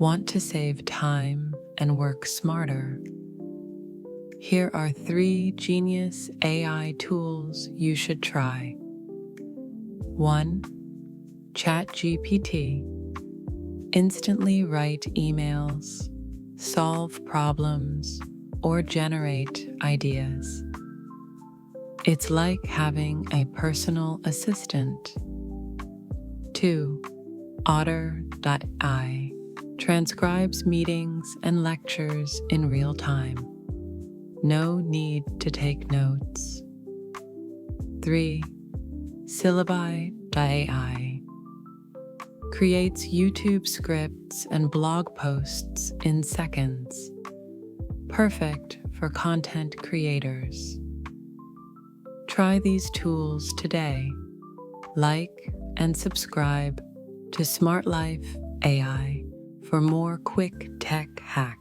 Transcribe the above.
Want to save time and work smarter? Here are 3 genius AI tools you should try. 1. ChatGPT. Instantly write emails, solve problems, or generate ideas. It's like having a personal assistant. 2. Otter.ai transcribes meetings and lectures in real time. No need to take notes. 3. Syllabi.ai creates YouTube scripts and blog posts in seconds. Perfect for content creators. Try these tools today. Like and subscribe to SmartLife AI for more quick tech hacks.